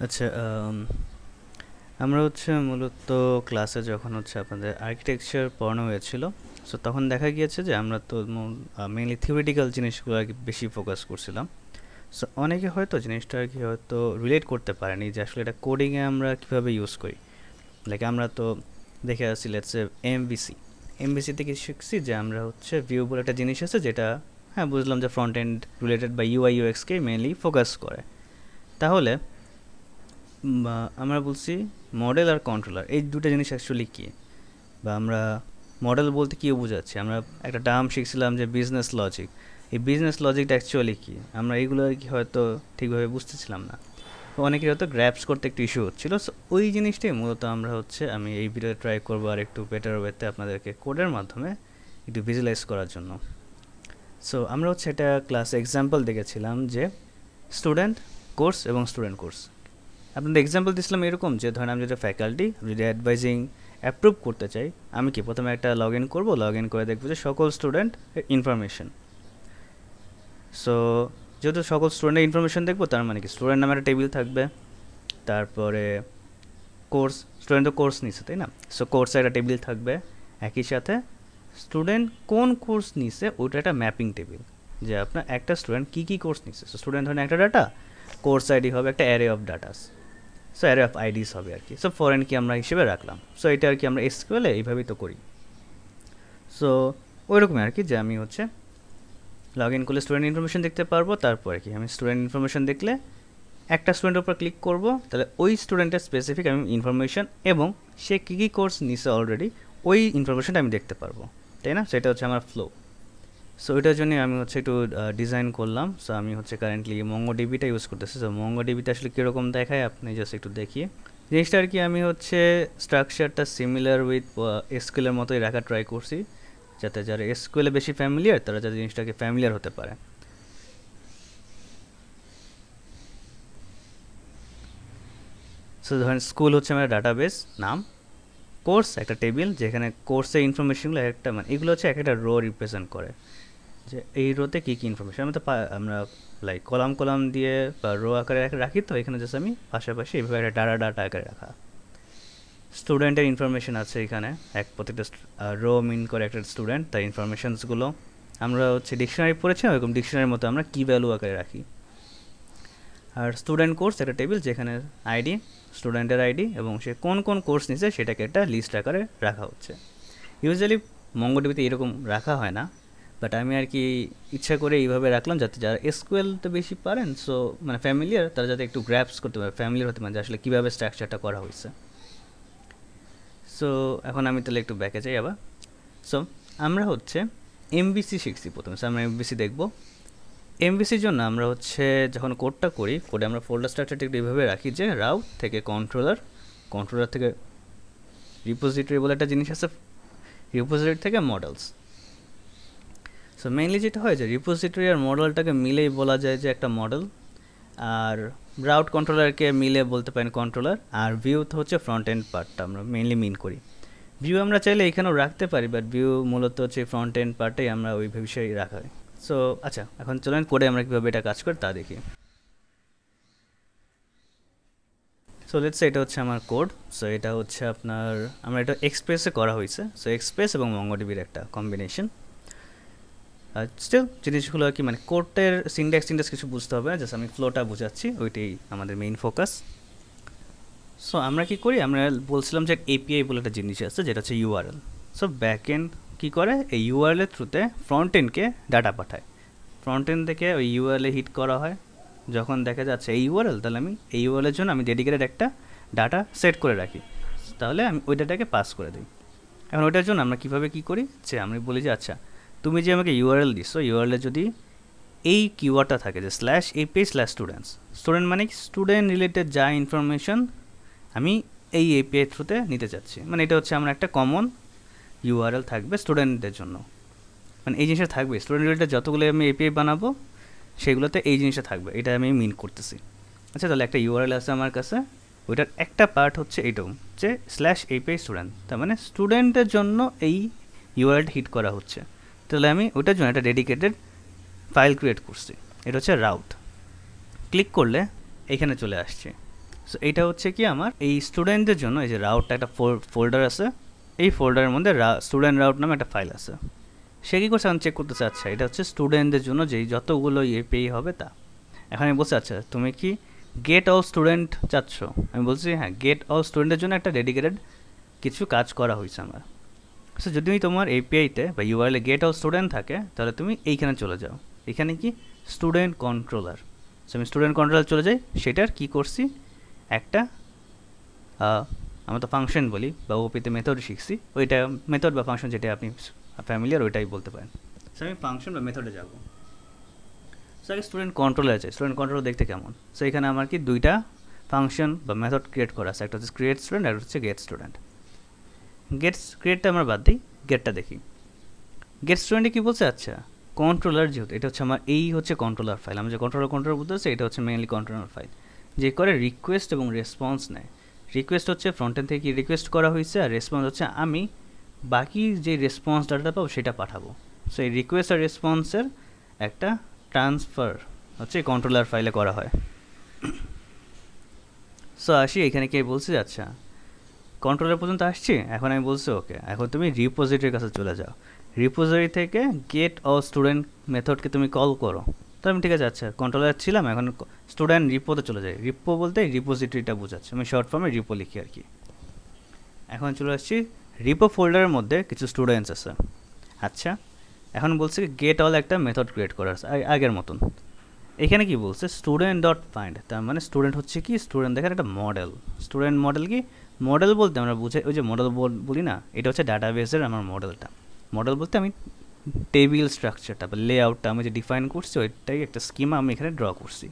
আচ্ছা, আমরা মূলত ক্লাসে যখন আপনাদের আর্কিটেকচার পড়ানো হয়েছিল, সো তখন দেখা গিয়েছে যে আমরা তো মেইনলি থিওরিটিক্যাল জিনিসগুলো আর কি বেশি ফোকাস করছিলাম। সো অনেকে হয়তো জিনিসটা আর কি হয়তো রিলেট করতে পারেনি যে আসলে এটা কোডিংয়ে আমরা কীভাবে ইউজ করি। লাইক আমরা তো দেখে আসছি লেটস এমভিসি এমভিসি থেকে শিখছি যে আমরা ভিউ বলে একটা জিনিস আছে যেটা, হ্যাঁ বুঝলাম যে ফ্রন্ট এন্ড রিলেটেড বা ইউআই ইউএক্সকে মেইনলি ফোকাস করে। তাহলে আমরা বলছি মডেল আর কন্ট্রোলার, এই দুটো জিনিস অ্যাকচুয়ালি কী, বা আমরা মডেল বলতে কী বোঝাচ্ছি। আমরা একটা টার্ম শিখছিলাম যে বিজনেস লজিক। এই বিজনেস লজিকটা অ্যাকচুয়ালি কী, আমরা এইগুলো আর কি হয়তো ঠিকভাবে বুঝতেছিলাম না। অনেকের হয়তো গ্র্যাপস করতে একটু ইস্যু হচ্ছিলো। সো ওই জিনিসটাই মূলত আমরা আমি এই ভিডিওতে ট্রাই করবো আর একটু বেটার ওয়েতে আপনাদেরকে কোডের মাধ্যমে একটু ভিজুয়ালাইজ করার জন্য। সো আমরা এটা ক্লাস এক্সাম্পল দেখেছিলাম যে স্টুডেন্ট কোর্স এবং স্টুডেন্ট কোর্স। আপনাদের এক্সাম্পল দিয়েছিলাম এরকম যে ধরেন আমি যদি ফ্যাকাল্টি, আমি যদি অ্যাডভাইজিং অ্যাপ্রুভ করতে চাই, আমি কি প্রথমে একটা লগ ইন করবো, লগ ইন করে দেখবো যে সকল স্টুডেন্ট ইনফরমেশন। সো যেহেতু সকল স্টুডেন্টের ইনফরমেশন দেখবো, তার মানে কি স্টুডেন্ট নামে একটা টেবিল থাকবে, তারপরে কোর্স, স্টুডেন্ট তো কোর্স নিচ্ছে তাই না, সো কোর্সে একটা টেবিল থাকবে, একই সাথে স্টুডেন্ট কোন কোর্স নিছে ওইটা একটা ম্যাপিং টেবিল, যে আপনার একটা স্টুডেন্ট কী কী কোর্স নিচ্ছে। সো স্টুডেন্ট ধরেন একটা ডাটা, কোর্স আইডি হবে একটা array of datas, so array of IDs হবে আর কি। সো ফরেন কি আমরা হিসেবে রাখলাম। সো এটা আর কি আমরা এসকিউএলে এইভাবেই তো করি। সো ওই রকমই আর কি, যে আমি লগ ইন করলে স্টুডেন্ট ইনফরমেশন দেখতে পারবো, তারপরে কি আমি স্টুডেন্ট ইনফরমেশন দেখলে একটা স্টুডেন্টের উপর ক্লিক করব, তাহলে ওই স্টুডেন্টের স্পেসিফিক আমি ইনফরমেশন এবং সে কী কী কোর্স নিছে অলরেডি ওই ইনফরমেশনটা আমি দেখতে পারবো, তাই না। সেটা আমার ফ্লো। সো এটার জন্য আমি একটু ডিজাইন করলাম। সো আমি কারেন্টলি মঙ্গোডিবিটা ইউজ করতেছি। সো মঙ্গোডিবিতে আসলে কীরকম দেখায় আপনি জাস্ট একটু দেখিয়ে জিনিসটা আর কি। আমি স্ট্রাকচারটা সিমিলার উইথ এসকিউএলের মতোই রাখা ট্রাই করছি, যাতে যারা এসকিউএলে বেশি ফ্যামিলিয়ার তারা যাতে জিনিসটাকে ফ্যামিলিয়ার হতে পারে। সো ধরেন স্কুল আমার ডাটাবেস নাম, কোর্স একটা টেবিল যেখানে কোর্সের ইনফরমেশনগুলো একটা মানে এগুলো এক একটা রো রিপ্রেজেন্ট করে, যে এই রোতে কী কী ইনফরমেশন আমরা লাইক কলাম কলাম দিয়ে বা রো আকারে রাখি। তো এখানে জাস্ট আমি পাশাপাশি এইভাবে একটা ডাটা আকারে রাখা। স্টুডেন্টের ইনফরমেশন আছে এখানে, প্রত্যেকটা রো মিন করে একটা স্টুডেন্ট, তার ইনফরমেশনসগুলো আমরা ডিকশনারি পড়েছি, ওরকম ডিকশনারির মতো আমরা কি ভ্যালু আকারে রাখি। আর স্টুডেন্ট কোর্স একটা টেবিল যেখানে আইডি, স্টুডেন্টের আইডি এবং সে কোন কোন কোর্স নিছে সেটাকে একটা লিস্ট আকারে রাখা হচ্ছে। ইউজুয়ালি মঙ্গোডিবিতে এরকম রাখা হয় না, বাট আমি আর কি ইচ্ছা করে এইভাবে রাখলাম যাতে যারা এসকিউএল তো বেশি পারেন, সো মানে ফ্যামিলিয়ার, তারা যাতে একটু গ্র্যাপস করতে পারে, ফ্যামিলিয়ার হতে পারে যে আসলে কীভাবে স্ট্রাকচারটা করা হয়েছে। সো এখন আমি তাহলে একটু ব্যাকে যাই আবার। সো আমরা এমভিসি শিখছি প্রথমে। সো আমরা এমভিসি দেখবো। এমভিসির জন্য আমরা যখন কোডটা করি, কোডে আমরা ফোল্ডার স্ট্রাকচারটা একটু এইভাবে রাখি যে রাউট থেকে কন্ট্রোলার, কন্ট্রোলার থেকে রিপোজিটরি বলে একটা জিনিস আছে, রিপোজিটরি থেকে মডেলস। সো মেইনলি যেটা হয় যে রিপোজিটরি আর মডেলটাকে মিলেই বলা যায় যে একটা মডেল, আর রাউট কন্ট্রোলারকে মিলে বলতে পারেন কন্ট্রোলার, আর ভিউ তো ফ্রন্ট এন্ড পার্টটা আমরা মেইনলি মিন করি। ভিউ আমরা চাইলে এখানেও রাখতে পারি, বাট ভিউ মূলত ফ্রন্ট এন্ড পার্টেই আমরা ওই বিষয়ে রাখা হয়। সো আচ্ছা, এখন চলেন কোডে আমরা কীভাবে এটা কাজ করে তা দেখি। সো লেটস সে এটা আমার কোড। সো এটা আপনার আমরা এটা এক্সপ্রেসে করা হয়েছে। সো এক্সপ্রেস এবং মঙ্গোডিবির একটা কম্বিনেশন। স্টিল জিনিসগুলো আর কি মানে কোডের সিনট্যাক্স কিছু বুঝতে হবে না, জাস্ট আমি ফ্লোটা বোঝাচ্ছি, ওইটাই আমাদের মেইন ফোকাস। সো আমরা কি করি, আমরা বলছিলাম যে এপিআই বলে একটা জিনিস আছে যেটা ইউআরএল। সো ব্যাক এন্ড কী করে, এই ইউআরএলের থ্রুতে ফ্রন্ট এন্ডকে ডাটা পাঠায়। ফ্রন্ট এন্ড থেকে ওই ইউআরএলে হিট করা হয়, যখন দেখা যাচ্ছে এই ইউআরএল, তাহলে আমি এই ইউআরএলের জন্য আমি ডেডিকেটেড একটা ডাটা সেট করে রাখি, তাহলে আমি ওই ডাটাকে পাস করে দিই। এখন ওইটার জন্য আমরা কীভাবে কী করি, যে আমি বলি যে আচ্ছা তুমি যে আমাকে ইউআরএল দিচ্ছ, ইউআরএলে যদি এই কিওয়ার্ডটা থাকে যে /API/স্টুডেন্টস, স্টুডেন্ট মানে স্টুডেন্ট রিলেটেড যা ইনফরমেশন আমি এই এপিআই থ্রুতে নিতে চাচ্ছি, মানে এটা আমার একটা কমন ইউআরএল থাকবে স্টুডেন্টদের জন্য, মানে এই জিনিসটা থাকবে স্টুডেন্ট রিলেটেড যতগুলো আমি এপিআই বানাবো সেগুলোতে এই জিনিসটা থাকবে, এটা আমি মিন করতেছি। আচ্ছা তাহলে একটা ইউআরএল আছে আমার কাছে, ওইটার একটা পার্ট এটাও যে /API/স্টুডেন্ট, তার মানে স্টুডেন্টের জন্য এই ইউআরএলটা হিট করা হচ্ছে, তাহলে আমি ওইটার জন্য একটা ডেডিকেটেড ফাইল ক্রিয়েট করছি, এটা রাউট। ক্লিক করলে এখানে চলে আসছে। সো এটা হচ্ছে কি আমার এই স্টুডেন্টদের জন্য এই যে রাউটটা একটা ফোল্ডার আছে, এই ফোল্ডারের মধ্যে স্টুডেন্ট রাউট নামে একটা ফাইল আছে। সে কী করছে, আমি চেক করতে চাচ্ছি এটা হচ্ছে স্টুডেন্টদের জন্য যেই যতগুলো এপিআই হবে তা। এখন আমি বলছি আচ্ছা তুমি কি গেট অল স্টুডেন্ট চাচ্ছ? আমি বলছি হ্যাঁ, গেট অল স্টুডেন্টের জন্য একটা ডেডিকেটেড কিছু কাজ করা হয়েছে আমার। সো যদি তোমার এপিআইতে বা ইউআরএলে গেট অল স্টুডেন্ট থাকে তাহলে তুমি এইখানে চলে যাও, এখানে কি স্টুডেন্ট কন্ট্রোলার। সো আমি স্টুডেন্ট কন্ট্রোলার চলে যাই, সেটার কি করছি একটা আমরা তো ফাংশন বলি বা ওপিতে মেথড শিখছি, ওইটা মেথড বা ফাংশন যেটা আপনি ফ্যামিলিয়ার ওইটাই বলতে পারেন। সো আমি ফাংশন বা মেথডে যাব। সো আগে স্টুডেন্ট কন্ট্রোলার আছে, স্টুডেন্ট কন্ট্রোলার দেখতে কেমন। সো এখানে আমার কি দুইটা ফাংশন বা মেথড ক্রিয়েট করা আছে, একটা হচ্ছে ক্রিয়েট স্টুডেন্ট আর হচ্ছে গেট স্টুডেন্ট। ক্রিয়েটটা আমরা বাদ দিই, গেটটা দেখি। গেট স্টুডেন্টে কী বলছে, আচ্ছা কন্ট্রোলার যেহেতু এটা হচ্ছে আমার এই হচ্ছে কন্ট্রোলার ফাইল, আমি যে কন্ট্রোলার বলতে হচ্ছে এটা হচ্ছে মেইনলি কন্ট্রোলার ফাইল যে করে রিকোয়েস্ট এবং রেসপন্স নেয়। রিকোয়েস্ট হচ্ছে ফ্রন্টেন্ড থেকে কি রিকোয়েস্ট করা হয়েছে, আর রেসপন্স হচ্ছে আমি বাকি যে রেসপন্স ডাটাটা পাবো সেটা পাঠাবো। সো এই রিকোয়েস্ট আর রেসপন্সের একটা ট্রান্সফার হচ্ছে কন্ট্রোলার ফাইলে করা হয়। সো আসি এখানে কে বলছে, আচ্ছা কন্ট্রোলার পর্যন্ত আসছি, এখন আমি বলছি ওকে এখন তুমি রিপোজিটরির কাছে চলে যাও, রিপোজিটরি থেকে গেট অল স্টুডেন্ট মেথডকে তুমি কল করো। তো আমি ঠিক আছে আচ্ছা কন্ট্রোলার ছিলাম, এখন স্টুডেন্ট রিপোতে চলে যায়। রিপো বলতে রিপোজিটরিটা বোঝাচ্ছে, আমি শর্ট ফর্মে রিপো লিখি আর কি। এখন চলে আসছি রিপো ফোল্ডারের মধ্যে কিছু স্টুডেন্টস আছে। আচ্ছা এখন বলছে গেট অল একটা মেথড ক্রিয়েট করার আগের মতন। এখানে কি বলছে স্টুডেন্ট ডট ফাইন্ড, তার মানে স্টুডেন্ট হচ্ছে কি স্টুডেন্ট দেখার একটা মডেল। স্টুডেন্ট মডেল কি, মডেল বলতে আমরা বুঝাই ওই যে মডেল বলি না, এটা হচ্ছে ডাটাবেসের আমার মডেলটা। মডেল বলতে আমি টেবিল স্ট্রাকচারটা বা লেআউটটা আমি যে ডিফাইন করছি ওইটাই একটা স্কিমা আমি এখানে ড্র করছি।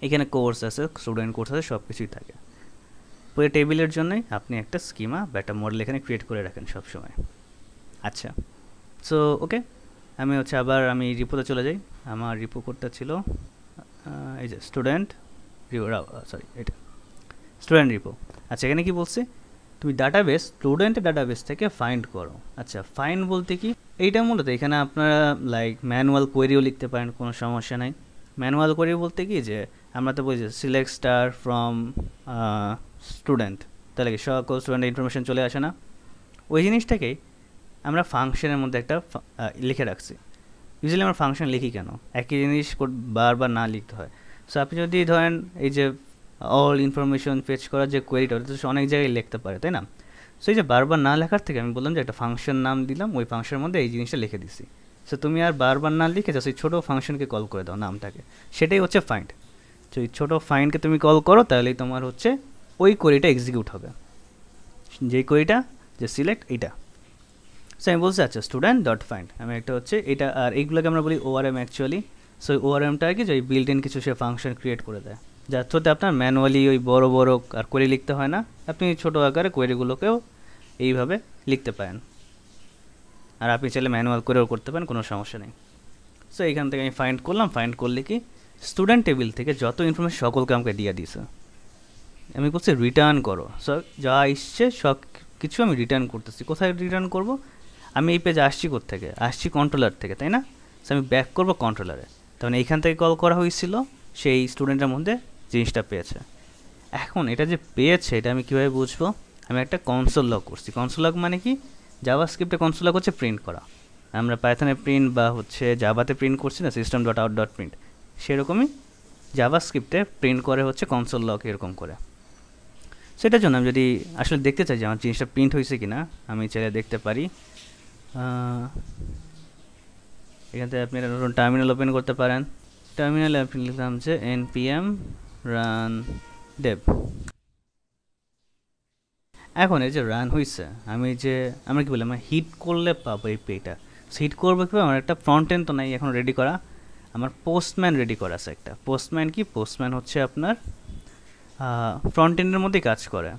এখানে কোর্স আছে, স্টুডেন্ট কোর্স আছে, সব কিছুই থাকে। পুরো টেবিলের জন্যই আপনি একটা স্কিমা বা একটা মডেল এখানে ক্রিয়েট করে রাখেন সবসময়। আচ্ছা সো ওকে, আমি হচ্ছে আবার আমি রিপোতে চলে যাই। আমার রিপো কোডটা ছিল এই যে স্টুডেন্ট সরি এটা স্টুডেন্ট রিপো। আচ্ছা এখানে কি বলছে, তুমি ডাটাবেস স্টুডেন্টের ডাটাবেস থেকে ফাইন্ড করো। আচ্ছা ফাইন্ড বলতে কি, এইটা মূলত এখানে আপনারা লাইক ম্যানুয়াল কোয়েরিও লিখতে পারেন, কোনো সমস্যা নাই। ম্যানুয়াল কোয়েরি বলতে কি যে আমরা তো বলছি সিলেক্ট স্টার ফ্রম স্টুডেন্ট, তাহলে কি সকল স্টুডেন্টের ইনফরমেশন চলে আসে না, ওই জিনিসটাকেই আমরা ফাংশনের মধ্যে একটা লিখে রাখছি। ইউজুয়ালি আমরা ফাংশন লিখি কেন, একই জিনিস বারবার না লিখতে হয়। সো আপনি যদি ধরেন এই যে অল ইনফরমেশন ফেচ করার যে কোয়েরিটা ওটা তো অনেক জায়গায় লিখতে পারে, তাই না? সো এই যে বারবার না লেখার থেকে আমি বললাম যে একটা ফাংশন নাম দিলাম, ওই ফাংশনের মধ্যে এই জিনিসটা লিখে দিছি। সো তুমি আর বারবার না লিখে জাস্ট ওই ছোটো ফাংশনকে কল করে দাও নামটাকে, সেটাই হচ্ছে ফাইন্ড। তো এই ছোটো ফাইন্ডকে তুমি কল করো তাহলেই তোমার হচ্ছে ওই কোয়েরিটা এক্সিকিউট হবে, যেই কোয়েরিটা যে সিলেক্ট এইটা। সো আমি বলছি আচ্ছা স্টুডেন্ট ডট ফাইন্ড, আমি একটা হচ্ছে এটা, আর এইগুলোকে আমরা বলি ওআরএম অ্যাকচুয়ালি। সো ওই ওআরএমটা কি যে ওই বিল্ট ইন কিছু সে ফাংশন ক্রিয়েট করে দেয়, যার থ্রুতে আপনার ম্যানুয়ালি ওই বড় বড় আর কোয়েরি লিখতে হয় না, আপনি ছোটো আকারে কোয়েরিগুলোকেও এইভাবে লিখতে পারেন। আর আপনি চাইলে ম্যানুয়াল করেও করতে পারেন, কোনো সমস্যা নেই। সো এইখান থেকে আমি ফাইন্ড করলাম, ফাইন্ড করলে কি স্টুডেন্ট টেবিল থেকে যত ইনফরমেশন সকলকে আমাকে দিয়ে দিয়েছে। আমি বলছি রিটার্ন করো। সো যা আসছে সব কিছু আমি রিটার্ন করতেছি। কোথায় রিটার্ন করব, আমি এই পেজে আসছি কোত্থেকে, আসছি কন্ট্রোলার থেকে, তাই না? সো আমি ব্যাক করবো কন্ট্রোলারে, তখন এইখান থেকে কল করা হয়েছিল, সেই স্টুডেন্টের মধ্যে জিনিসটা পেয়েছে। এখন এটা যে পেয়েছে এটা আমি কীভাবে বুঝবো, আমি একটা কনসোল লগ করছি। কনসোল লগ মানে কি, জাভাস্ক্রিপ্টে কনসোল লগ হচ্ছে প্রিন্ট করা, আমরা পাইথনে প্রিন্ট বা হচ্ছে জাভাতে প্রিন্ট করছি না system dot out dot print, সেরকমই জাভাস্ক্রিপ্টে প্রিন্ট করে হচ্ছে কনসোল লগ এরকম করে। সেটার জন্য আমি যদি আসলে দেখতে চাই যে আমার জিনিসটা প্রিন্ট হয়েছে কি না, আমি চাইলে দেখতে পারি। এখান থেকে আপনি নতুন টার্মিনাল ওপেন করতে পারেন। টার্মিনালে আপনি লিখলাম যে npm run dev। এখন এই যে রান হয়েছে, আমি যে আমরা কি বলি আমরা হিট করলে পাবো এই পেটা। হিট করবো কীভাবে, আমার একটা ফ্রন্ট এন্ড তো নাই এখন রেডি করা, আমার পোস্টম্যান রেডি করা আছে একটা। পোস্টম্যান কি, পোস্টম্যান হচ্ছে আপনার ফ্রন্ট এন্ডের মধ্যেই কাজ করে।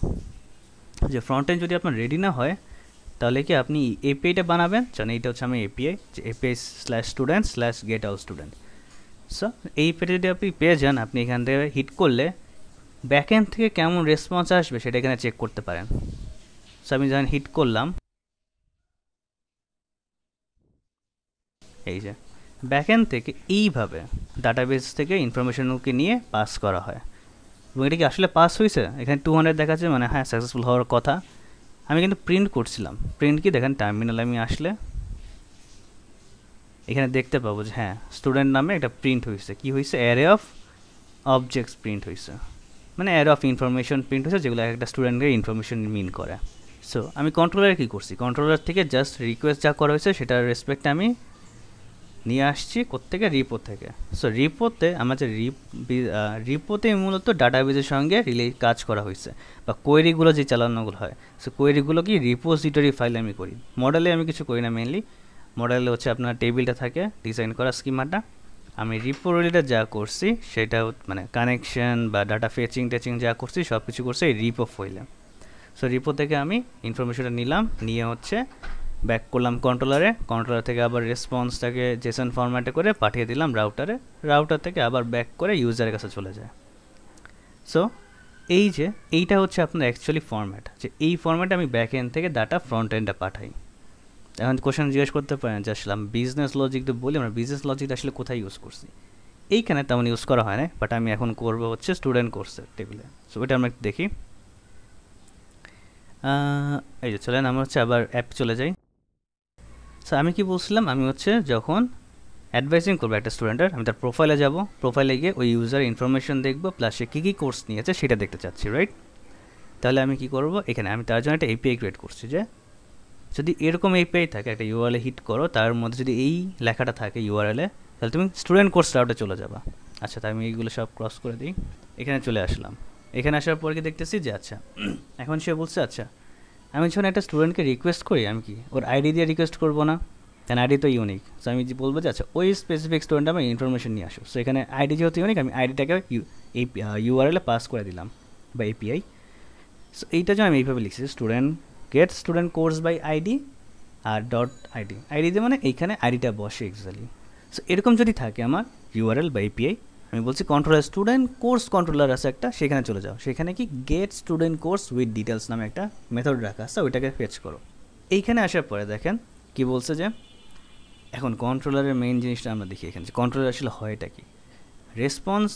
যে ফ্রন্ট এন্ড যদি আপনার রেডি না হয় তাহলে কি আপনি এপিআইটা বানাবেন, জানেন এইটা হচ্ছে আমি এপিআই API/student/get_all_student। সো এই পেজে যদি আপনি পেয়ে যান, আপনি এখান থেকে হিট করলে ব্যাকএন্ড থেকে কেমন রেসপন্স আসবে সেটা এখানে চেক করতে পারেন। সো আমি যখন হিট করলাম, এই যে ব্যাকএন্ড থেকে এইভাবে ডাটাবেস থেকে ইনফরমেশনকে নিয়ে পাস করা হয়। এবং এটা কি আসলে পাস হয়েছে, এখানে 200 দেখাচ্ছে, মানে হ্যাঁ সাকসেসফুল হওয়ার কথা। আমি কিন্তু প্রিন্ট করছিলাম, প্রিন্ট কি দেখেন টার্মিনালে আমি আসলে এখানে দেখতে পাবো যে হ্যাঁ স্টুডেন্ট নামে একটা প্রিন্ট হয়েছে। কি হয়েছে? অ্যারে অফ অবজেক্টস প্রিন্ট হয়েছে, মানে অ্যারে অফ ইনফরমেশন প্রিন্ট হয়েছে, যেগুলো একটা স্টুডেন্টকে ইনফরমেশন মিন করে। সো আমি কন্ট্রোলারে কী করছি, কন্ট্রোলার থেকে জাস্ট রিকোয়েস্ট যা করা হয়েছে সেটার রেসপেক্টে আমি নিয়ে আসছি কোত্থেকে, রিপো থেকে। সো রিপোতে আমার যে রিপোতে মূলত ডাটাবেজের সঙ্গে কাজ করা হয়েছে, বা কোয়েরিগুলো যে চালানোগুলো হয়, সো কোয়েরিগুলো কি রিপোজিটরি ফাইলে আমি করি, মডেলে আমি কিছু করি না। মেনলি মডেলে হচ্ছে আপনার টেবিলটা থাকে ডিজাইন করা স্কিমাটা, আমি রিপো রিলেটেড যা করছি সেটা মানে কানেকশন বা ডাটা ফেচিং টেচিং যা করছি সব কিছু করছি এই রিপো ফাইলে। সো রিপো থেকে আমি ইনফরমেশনটা নিলাম, নিয়ে হচ্ছে ব্যাক করলাম কন্ট্রোলারে, কন্ট্রোলার থেকে আবার রেসপন্সটাকে জেসন ফরম্যাটে করে পাঠিয়ে দিলাম রাউটারে, রাউটার থেকে আবার ব্যাক করে ইউজারের কাছে চলে যায়। সো এই যে এইটা হচ্ছে আপনার অ্যাকচুয়ালি ফরম্যাট, যে এই ফরম্যাটে আমি ব্যাক এন্ড থেকে ডাটা ফ্রন্ট এন্ডে পাঠাই। এখন কোশ্চেন জিজ্ঞেস করতে পারেন যে আসলে আমি বিজনেস লজিক তো বলি, আমরা বিজনেস লজিকটা আসলে কোথায় ইউজ করছি? এইখানে তেমন ইউজ করা হয় না, বাট আমি এখন করবো হচ্ছে স্টুডেন্ট কোর্সের টেবিলে। সো ওইটা আমরা একটু দেখি। এই যে চলেন আমরা হচ্ছে আবার অ্যাপ চলে যাই। সো আমি কি বলছিলাম, আমি হচ্ছে যখন অ্যাডভাইজিং করবো একটা স্টুডেন্টের, আমি তার প্রোফাইলে যাব, প্রোফাইলে গিয়ে ওই ইউজার ইনফরমেশন দেখবো, প্লাস সে কী কী কোর্স নিয়েছে সেটা দেখতে চাচ্ছি, রাইট? তাহলে আমি কি করব, এখানে আমি তার জন্য একটা এপিআই ক্রিয়েট করছি, যে যদি এরকম এপিআই থাকে, একটা ইউআরএল হিট করো, তার মধ্যে যদি এই লেখাটা থাকে ইউআরএলে, তাহলে তুমি স্টুডেন্ট কোর্স রাউটে চলে যাবা। আচ্ছা, তাই আমি এইগুলো সব ক্রস করে দিই, এখানে চলে আসলাম। এখানে আসার পর কি দেখতেছি যে আচ্ছা এখন সে বলছে আচ্ছা আমি যখন একটা স্টুডেন্টকে রিকোয়েস্ট করি, আমি কি ওর আইডি দিয়ে রিকোয়েস্ট করবো না? কারণ আইডি তো ইউনিক। সো আমি যে বলবো যে আচ্ছা ওই স্পেসিফিক স্টুডেন্ট আমার ইনফরমেশন নিয়ে আসো। সো এখানে আইডি যেহেতু ইউনিক, আমি আইডিটাকে ইউআরএলে পাস করে দিলাম বা এপিআই। সো এইটা যে আমি এইভাবে লিখছি, student get student course by ID R dot ID, ID দিয়ে মানে এইখানে আইডিটা বসে এক্স্যাক্টলি। সো এরকম যদি থাকে আমার ইউআরএল বা এপিআই, আমি বলছি কন্ট্রোলার স্টুডেন্ট কোর্স কন্ট্রোলার আছে একটা, সেখানে চলে যাও, সেখানে কি get student course with details নামে একটা মেথড রাখা আছে, ওইটাকে ফেচ করো। এইখানে আসার পরে দেখেন কি বলছে, যে এখন কন্ট্রোলারের মেইন জিনিসটা আমরা দেখি এখানে, যে কন্ট্রোলার আসলে হয়টা কি। রেসপন্স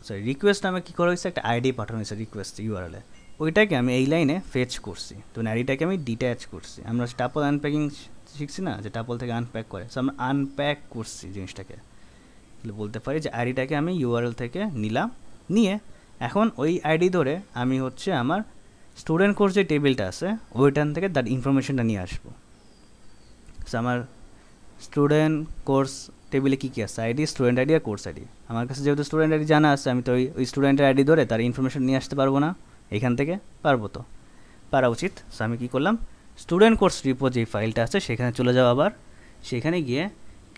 সরি রিকোয়েস্ট নামে কী করা হয়েছে, একটা আইডি পাঠানো হয়েছে রিকোয়েস্ট ইউআরএলে, ওইটাকে আমি এই লাইনে ফেচ করছি, তো আইডিটাকে আমি ডিট্যাচ করছি। আমরা টাপল আনপ্যাকিং শিখছি না, যে টাপল থেকে আনপ্যাক করে, সো আমরা আনপ্যাক করছি জিনিসটাকে। বলতে পারি যে আইডিটাকে আমি ইউআরএল থেকে নিলাম, নিয়ে এখন ওই আইডি ধরে আমি হচ্ছে আমার স্টুডেন্ট কোর্স যে টেবিলটা আছে ওইটান থেকে তার ইনফরমেশনটা নিয়ে আসবো। সো আমার স্টুডেন্ট কোর্স টেবিলে কী কী আছে, আইডি, স্টুডেন্ট আইডি আর কোর্স আইডি। আমার কাছে যেহেতু স্টুডেন্ট আইডি জানা আছে, আমি তো ওই স্টুডেন্টের আইডি ধরে তার ইনফরমেশন নিয়ে আসতে পারবো না এখান থেকে? পারবো তো, পারা উচিত। সো আমি কী করলাম, স্টুডেন্ট কোর্স রিপো যেই ফাইলটা আছে সেখানে চলে যাও, আবার সেখানে গিয়ে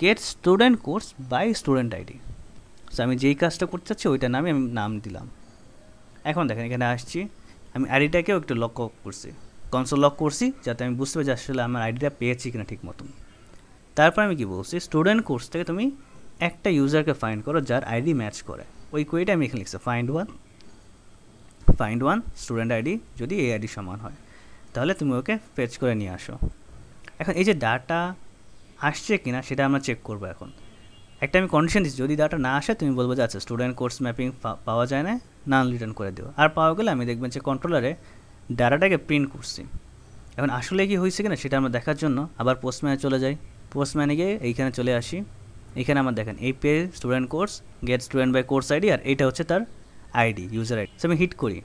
get student course by student ID. So আমি যেই কাজটা করতে চাচ্ছি ওইটার নামে আমি নাম দিলাম। এখন দেখেন এখানে আসছি, আমি আইডিটাকেও একটু লক করছি, কনসোল লক করছি, যাতে আমি বুঝতে পারি যে আসলে আমার আইডিটা পেয়েছি কিনা ঠিক মতন। তারপর আমি কি বলছি, স্টুডেন্ট কোর্স থেকে তুমি একটা ইউজারকে ফাইন্ড করো যার আইডি ম্যাচ করে। ওই কোয়েটা আমি এখানে লিখছি, ফাইন্ড ওয়ান স্টুডেন্ট আইডি, যদি এই আইডি সমান হয় তাহলে তুমি ওকে ফেচ করে নিয়ে আসো। এখন এই যে ডাটা আসছে কিনা সেটা আমরা চেক করবো। এখন একটা আমি কন্ডিশন দিচ্ছি, যদি ডাটা না আসে তুমি বলবো যে আচ্ছা স্টুডেন্ট কোর্স ম্যাপিং পাওয়া যায় না, নান রিটার্ন করে দিও। আর পাওয়া গেলে আমি দেখবেন যে কন্ট্রোলারে ডাটাটাকে প্রিন্ট করছি। এখন আসলে কি হয়েছে কিনা সেটা আমরা দেখার জন্য আবার পোস্টম্যানে চলে যাই, পোস্টম্যানে গিয়ে এইখানে চলে আসি। এখানে আমার দেখেন API student course get student by course ID, আর এটা হচ্ছে তার আইডি, ইউজার আইডি। আমি হিট করি,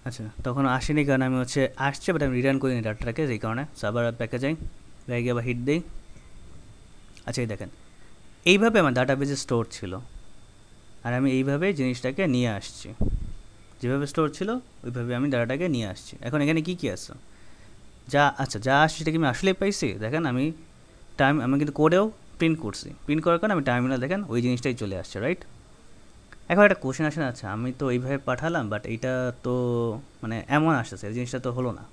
আচ্ছা তখন আসেনি কারণ আমি হচ্ছে আসছে, বাট আমি রিটার্ন করিনি ডাটাটাকে, এই কারণে। সো আবার ব্যাকে যাই, ব্যাগে আবার হিট দিই। আচ্ছা এই দেখেন এইভাবে আমার ডাটাবেজে স্টোর ছিল, আর আমি এইভাবে জিনিসটাকে নিয়ে আসছি, যেভাবে স্টোর ছিল ওইভাবে আমি ডাটাটাকে নিয়ে আসছি। এখন এখানে কী কী আছে, যা আসছে সেটা কি আমি আসলেই পাইছি? দেখেন আমি কিন্তু কোডেও প্রিন্ট করছি, প্রিন্ট করার কারণে আমি টার্মিনাল দেখেন ওই জিনিসটাই চলে আসছে, রাইট? এখন একটা কোশ্চেন আসে না, আচ্ছা আমি তো এইভাবে পাঠালাম, বাট এইটা তো মানে এমন আসতেছে, এই জিনিসটা তো হলো না।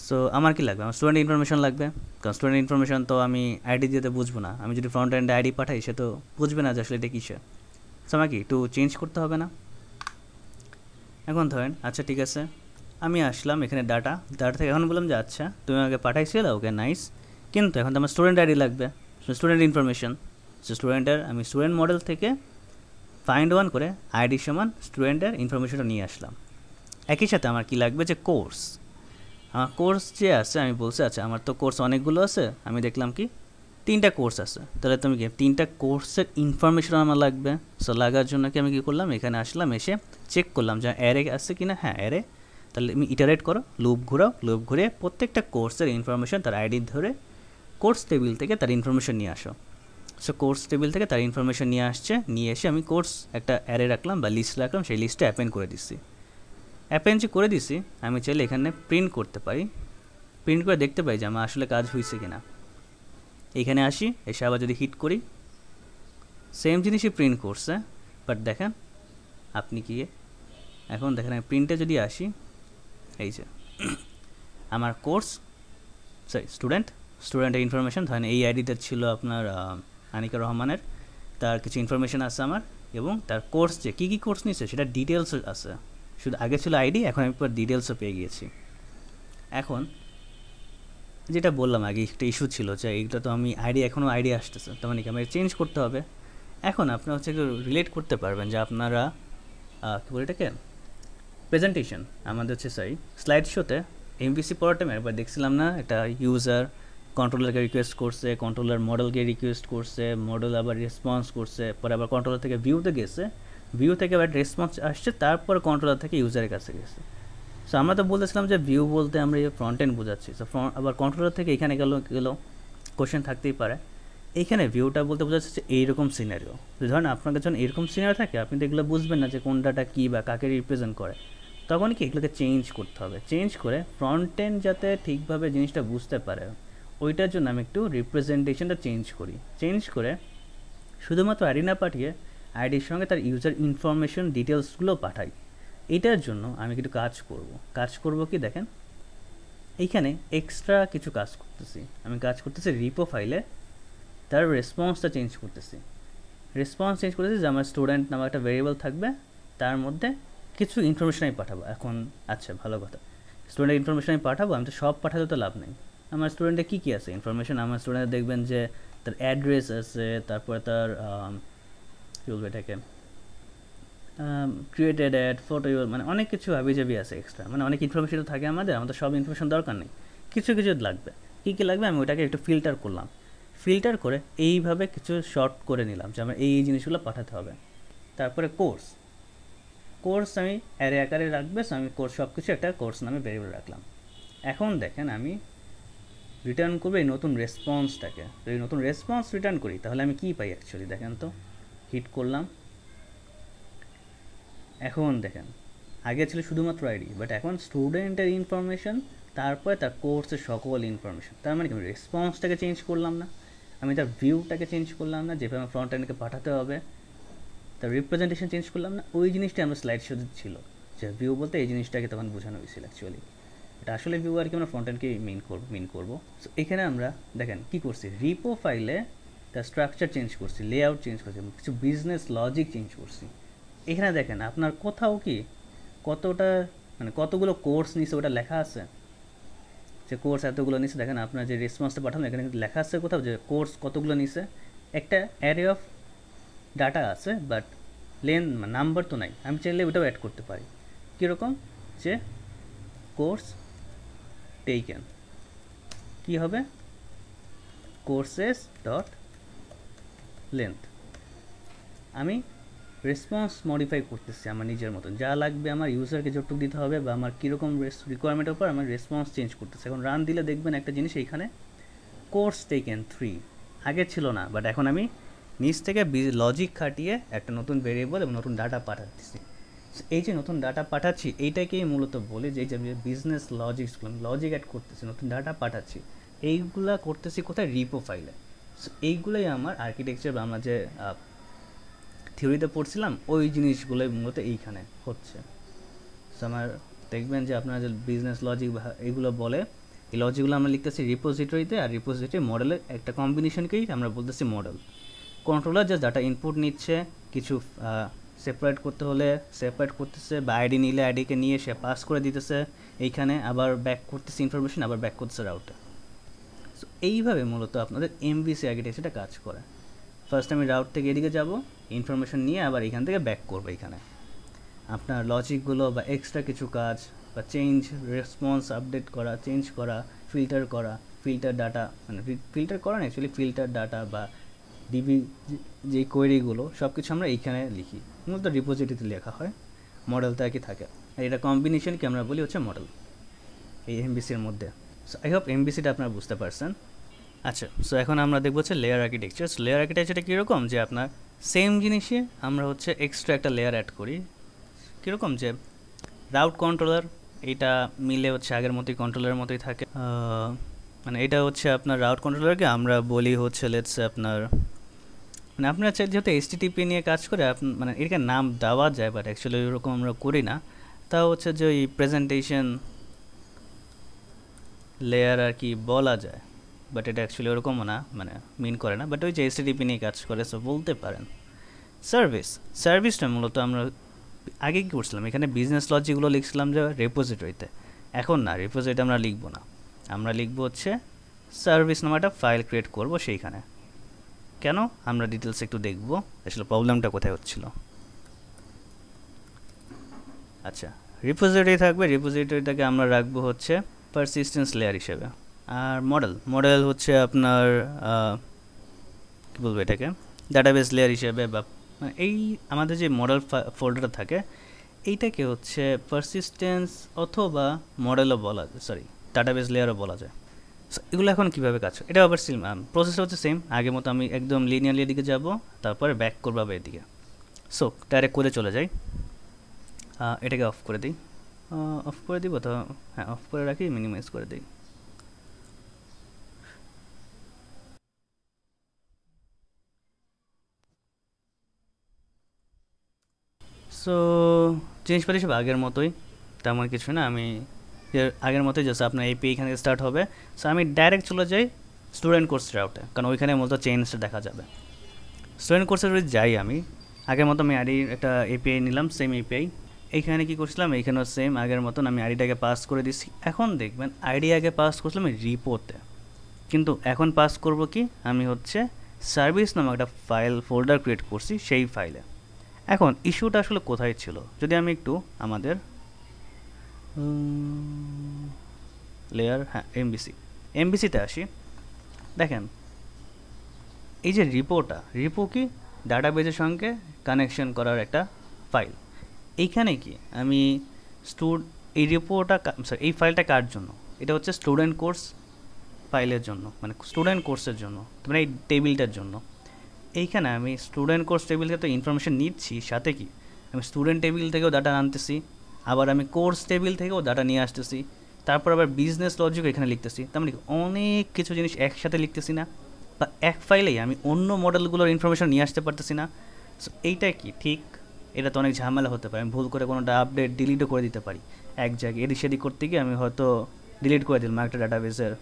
সো আমার কি লাগবে, আমার স্টুডেন্ট ইনফরমেশন লাগবে, কারণ স্টুডেন্ট ইনফরমেশন তো আমি আইডি দিতে বুঝবো না, আমি যদি ফ্রন্ট এন্ডে আইডি পাঠাই সে তো বুঝবে না যে আসলে এটা কিসে। সো আমাকে একটু চেঞ্জ করতে হবে না? এখন ধরেন আচ্ছা ঠিক আছে, আমি আসলাম এখানে ডাটা থেকে এখন বললাম যে আচ্ছা তুমি আমাকে পাঠাইছিলে, ওকে নাইস, কিন্তু এখন তো আমার স্টুডেন্ট আইডি লাগবে, স্টুডেন্ট ইনফরমেশন। সো স্টুডেন্টের আমি স্টুডেন্ট মডেল থেকে ফাইন্ড ওয়ান করে আইডি সমান স্টুডেন্টের ইনফরমেশনটা নিয়ে আসলাম। একই সাথে আমার কি লাগবে, যে কোর্স, আমার কোর্স যে আছে আমি বলছি আচ্ছা আমার তো কোর্স অনেকগুলো আছে, আমি দেখলাম কি 3টা কোর্স আছে, তাহলে তুমি কি 3টা কোর্সের ইনফরমেশন আমার লাগবে। সো লাগার জন্য কি আমি কী করলাম, এখানে আসলাম, এসে চেক করলাম যে অ্যারে আছে কি না, হ্যাঁ অ্যারে, তাহলে তুমি ইটারেট করো, লুপ ঘুরাও, লুপ ঘুরে প্রত্যেকটা কোর্সের ইনফরমেশন তার আইডি ধরে কোর্স টেবিল থেকে তার ইনফরমেশন নিয়ে আসো। সো কোর্স টেবিল থেকে তার ইনফরমেশন নিয়ে আসছে, নিয়ে এসে আমি কোর্স একটা অ্যারে রাখলাম বা লিস্ট রাখলাম, সেই লিস্টে অ্যাপেন্ড করে দিচ্ছি। অ্যাপেন্ড যে করে দিছি আমি চাইলে এখানে প্রিন্ট করতে পারি, প্রিন্ট করে দেখতে পাই যে আমার আসলে কাজ হয়েছে কি না। এইখানে আসি, এসে আবার যদি হিট করি সেম জিনিসই প্রিন্ট করছে, বাট দেখেন আপনি কি এখন দেখেন আমি প্রিন্টে যদি আসি, এই যে আমার কোর্স সরি স্টুডেন্টের ইনফরমেশন ধরেন এই আইডিতে ছিল আপনার আনিকা রহমানের, তার কিছু ইনফরমেশন আছে আমার, এবং তার কোর্স যে কী কী কোর্স নিচ্ছে সেটা ডিটেলস আছে, শুধু আগে ছিল আইডি, এখন আমি পর ডিটেলসও পেয়ে গিয়েছি। এখন যেটা বললাম আগে একটা ইস্যু ছিল যে এইটা তো আমি আইডি এখনও আইডি আসতেছে, তার মানে কি আমার চেঞ্জ করতে হবে। এখন আপনারা হচ্ছে একটু রিলেট করতে পারবেন যে আপনারা কী বলে এটাকে প্রেজেন্টেশন আমাদের হচ্ছে স্লাইড শোতে এমভিসি পড়ার টাইমে একবার দেখছিলাম না, একটা ইউজার কন্ট্রোলারকে রিকোয়েস্ট করছে, কন্ট্রোলার মডেলকে রিকোয়েস্ট করছে, মডেল আবার রেসপন্স করছে, পরে আবার কন্ট্রোলার থেকে ভিউতে গেছে, ভিউ থেকে আবার রেসপন্স আসছে, তারপর কন্ট্রোলার থেকে ইউজারের কাছে গেছে। সো আমরা তো বলতেছিলাম যে ভিউ বলতে আমরা ফ্রন্ট এন্ড বোঝাচ্ছি, সো আবার কন্ট্রোলার থেকে এখানে গেল কোশ্চেন থাকতেই পারে। এইখানে ভিউটা বলতে বোঝাচ্ছে যে এইরকম সিনারিও, ধরেন আপনার কাছে এইরকম সিনারিও থাকে, আপনি তো এগুলো বুঝবেন না যে কোনটা কী বা কাকে রিপ্রেজেন্ট করে, তখন কি এগুলোকে চেঞ্জ করতে হবে, চেঞ্জ করে ফ্রন্ট এন্ড যাতে ঠিকভাবে জিনিসটা বুঝতে পারে ওইটার জন্য আমি একটু রিপ্রেজেন্টেশনটা চেঞ্জ করে শুধুমাত্র আইডি না পাঠিয়ে আইডির সঙ্গে তার ইউজার ইনফরমেশন ডিটেলসগুলো পাঠাই। এটার জন্য আমি একটু কাজ করব কি দেখেন, এইখানে এক্সট্রা কিছু কাজ করতেছি, আমি কাজ করতেছি রিপো ফাইলে তার রেসপন্সটা চেঞ্জ করতেছি যে আমার স্টুডেন্ট নামে একটা ভেরিয়েবল থাকবে, তার মধ্যে কিছু ইনফরমেশন আমি পাঠাবো। এখন আচ্ছা ভালো কথা, স্টুডেন্টের ইনফরমেশন আমি পাঠাবো, আমি তো সব পাঠাতে তো লাভ নেই, আমার স্টুডেন্টের কী কী আছে ইনফরমেশন, আমার স্টুডেন্টের দেখবেন যে তার অ্যাড্রেস আছে, তারপরে তার কী বলবো এটাকে ক্রিয়েটেড অ্যাড ফটো, মানে অনেক কিছু হাবিজাবি আছে এক্সট্রা, মানে অনেক ইনফরমেশন থাকে আমাদের সব ইনফরমেশন দরকার নেই, কিছু লাগবে। কী লাগবে আমি ওটাকে একটু ফিল্টার করে এইভাবে কিছু শর্ট করে নিলাম যে আমার এই জিনিসগুলো পাঠাতে হবে। তারপরে কোর্স আমি অ্যারে আকারে রাখবে, সো আমি কোর্স সব কিছু একটা কোর্স নামে ভেরিয়েবল রাখলাম। এখন দেখেন আমি রিটার্ন করবো এই নতুন রেসপন্সটাকে, তো এই নতুন রেসপন্স রিটার্ন করি তাহলে আমি কী পাই অ্যাকচুয়ালি দেখেন তো, হিট করলাম, এখন দেখেন আগে ছিল শুধুমাত্র আইডি, বাট এখন স্টুডেন্টের ইনফরমেশন, তারপরে তার কোর্সের সকল ইনফরমেশন, তার মানে কি আমি রেসপন্সটাকে চেঞ্জ করলাম না, আমি তার ভিউটাকে চেঞ্জ করলাম না, যেভাবে আমার ফ্রন্ট এন্ডকে পাঠাতে হবে তার রিপ্রেজেন্টেশন চেঞ্জ করলাম না, ওই জিনিসটা আমরা স্লাইড শোতে ছিল যে ভিউ বলতে এই জিনিসটাকে তখন বোঝানো হয়েছিল অ্যাকচুয়ালি, এটা আসলে ভিউ আর কি আমরা ফ্রন্ট এন্ডকে মিন করবো। সো এখানে আমরা দেখেন কী করছি, রিপো ফাইলে তার স্ট্রাকচার চেঞ্জ করছি, লেআউট চেঞ্জ করছি, কিছু বিজনেস লজিক চেঞ্জ করছি। এখানে দেখেন আপনার কোথাও কি কতটা মানে কতগুলো কোর্স নিছে ওটা লেখা আছে, যে কোর্স এতগুলো নিছে, দেখেন আপনার যে রেসপন্সটা পাঠানো এখানে কিন্তু লেখা আছে কোথাও যে কোর্স কতগুলো নিছে, একটা অ্যারে অফ ডাটা আছে বাট নাম্বার তো নাই, আমি চাইলে ওটাও অ্যাড করতে পারি। কীরকম, যে কোর্স টেকেন কী হবে, কোর্সেস ডট লেন্থ, আমি রেসপন্স মডিফাই করতেছি আমার নিজের মতন, যা লাগবে আমার ইউজারকে যতটুকু দিতে হবে বা আমার কীরকম রিকোয়ারমেন্টের উপর আমার রেসপন্স চেঞ্জ করতেছে। এখন রান দিলে দেখবেন একটা জিনিস এইখানে কোর্স টেকেন 3 আগে ছিল না, বাট এখন আমি নিচ থেকে লজিক খাটিয়ে একটা নতুন ভেরিয়েবল এবং নতুন ডাটা পাঠাচ্ছি। এই যে নতুন ডাটা পাঠাচ্ছি এইটাকেই মূলত বলি যে বিজনেস লজিকসগুলো আমি লজিক অ্যাড করতেছি, নতুন ডাটা পাঠাচ্ছি, এইগুলা করতেছি কোথায়, রিপো ফাইলে। সো এইগুলোই আমার আর্কিটেকচার বা আমরা যে থিওরিতে পড়ছিলাম ওই জিনিসগুলোই মূলত এইখানে হচ্ছে। সো আমার দেখবেন যে আপনারা যে বিজনেস লজিক বা এইগুলো বলে এই লজিকগুলো আমরা লিখতেছি রিপোজিটরিতে, আর রিপোজিটরি মডেলের একটা কম্বিনেশনকেই আমরা বলতেছি model. Controller just data input নিচ্ছে, কিছু সেপারেট করতে হলে সেপারেট করতেছে, বা আইডি নিলে আইডিকে নিয়ে সে পাস করে দিতেছে এইখানে, আবার ব্যাক করতেছে ইনফরমেশন, আবার ব্যাক করতেছে রাউটে। সো এইভাবে মূলত আপনাদের এমভিসি আর্কিটেকচারটা কাজ করে। ফার্স্ট আমি রাউট থেকে এদিকে যাব, ইনফরমেশন নিয়ে আবার এখান থেকে ব্যাক করবো এখানে। আপনার লজিকগুলো বা এক্সট্রা কিছু কাজ বা চেঞ্জ রেসপন্স আপডেট করা, চেঞ্জ করা, ফিল্টার ডাটা, মানে ফিল্টার করা না অ্যাকচুয়ালি ফিল্টার ডাটা বা ডিবি যে কোয়েরিগুলো সব কিছু আমরা এইখানে লিখি, মূলত রিপোজিটরিতে লেখা হয়, মডেলটা আর কি থাকে। আর এটা কম্বিনেশনকে আমরা বলি হচ্ছে মডেল এই এমবিসির মধ্যে। সো আই হোপ এমবিসিটা আপনারা বুঝতে পারছেন। আচ্ছা, সো এখন আমরা দেখবো হচ্ছে লেয়ার আর্কিটেকচার। লেয়ার আর্কিটেকচারটা কীরকম, যে আপনার সেম জিনিসে আমরা হচ্ছে এক্সট্রা একটা লেয়ার অ্যাড করি। কীরকম, যে রাউট কন্ট্রোলার এইটা মিলে হচ্ছে আগের মতোই কন্ট্রোলারের মতোই থাকে, মানে এটা হচ্ছে আপনার রাউট কন্ট্রোলারকে আমরা বলি হচ্ছে লেটস আপনার, মানে আপনার যেহেতু এইচটিটিপি নিয়ে কাজ করে মানে এটাকে নাম দেওয়া যায়, বাট অ্যাকচুয়ালি ওরকম আমরা করি না। তা হচ্ছে যে ওই প্রেজেন্টেশন লেয়ার আর কি বলা যায়, বাট এটা অ্যাকচুয়ালি ওরকমও না, মানে মিন করে না, বাট ওই যে এইচটিটিপি নিয়ে কাজ করে, সো বলতে পারেন। সার্ভিসটা মূলত আমরা আগে কী করছিলাম, এখানে বিজনেস লজিকগুলো লিখছিলাম যে রেপোজিটরিতে। এখন না, রেপোজিটরি আমরা লিখবো না, আমরা লিখবো হচ্ছে সার্ভিস নামে একটা ফাইল ক্রিয়েট করবো সেইখানে। কেন, আমরা ডিটেলস একটু দেখবো আসলে প্রবলেমটা কোথায় হচ্ছিল। আচ্ছা, রিপোজিটরি থাকবে, রিপোজিটরিটাকে আমরা রাখবো হচ্ছে পারসিস্টেন্স লেয়ার হিসেবে। আর মডেল হচ্ছে আপনার কী বলবো এটাকে, ডাটাবেস লেয়ার হিসেবে, বা এই আমাদের যে মডেল ফোল্ডারটা থাকে এইটাকে হচ্ছে পারসিস্টেন্স অথবা মডেলও বলা যায়, সরি ডাটাবেস লেয়ারও বলা যায়। এগুলো এখন কীভাবে কাজ করে, এটা আবার প্রসেসটা হচ্ছে সেম, আগের মতো আমি একদম লিনিয়ারলি এদিকে যাব, তারপরে ব্যাক করবো আবার এদিকে। সো ডাইরেক্ট করে চলে যাই, এটাকে অফ করে দিই, অফ করে দিব তো, হ্যাঁ অফ করে রাখি, মিনিমাইজ করে দিই। সো জিনিসপাতি সব আগের মতোই, তেমন কিছু না, আমি আগের মতোই জাস্ট আপনার এপি এখান থেকে স্টার্ট হবে। সো আমি ডাইরেক্ট চলে যাই স্টুডেন্ট কোর্স রাউটে, কারণ ওইখানে মূলত চেঞ্জটা দেখা যাবে। স্টুডেন্ট কোর্সে যদি যাই আমি আগের মতো, আমি আইডি একটা এপিআই নিলাম, সেম এপিআই। এইখানে কী করছিলাম, এইখানেও সেম আগের মতন আমি আইডিটাকে পাস করে দিচ্ছি। এখন দেখবেন আইডি আগে পাস করছিলাম আমি রিপোতে, কিন্তু এখন পাস করব কি, আমি হচ্ছে সার্ভিস নামক একটা ফাইল ফোল্ডার ক্রিয়েট করছি সেই ফাইলে। এখন ইস্যুটা আসলে কোথায় ছিল, যদি আমি একটু আমাদের লেয়ার, হ্যাঁ এমবিসিতে আসি, দেখেন এই যে রিপো কি ডাটাবেজের সঙ্গে কানেকশন করার একটা ফাইল। এইখানে কি আমি এই রিপোটা, সরি এই ফাইলটা কার জন্য, এটা হচ্ছে স্টুডেন্ট কোর্স ফাইলের জন্য, মানে স্টুডেন্ট কোর্সের জন্য, মানে এই টেবিলটার জন্য। এইখানে আমি স্টুডেন্ট কোর্স টেবিল থেকে তো ইনফরমেশন নিচ্ছি, সাথে কি আমি স্টুডেন্ট টেবিল থেকেও ডাটা আনতেছি, আবার আমি কোর্স টেবিল থেকেও ডাটা নিয়ে আসতেছি, তারপর আবার বিজনেস লজিক এখানে লিখতেছি। তার মানে অনেক কিছু জিনিস একসাথে লিখতেছি না, বা এক ফাইলেই আমি অন্য মডেলগুলোর ইনফরমেশন নিয়ে আসতে পারতেছি না। সো এইটা কি ঠিক, এটা তো অনেক ঝামেলা হতে পারে, আমি ভুল করে কোনোটা আপডেট ডিলিটও করে দিতে পারি এক জায়গায়, এদিক সেদিক করতে গিয়ে আমি হয়তো ডিলিট করে দিলাম একটা ডাটাবেসের,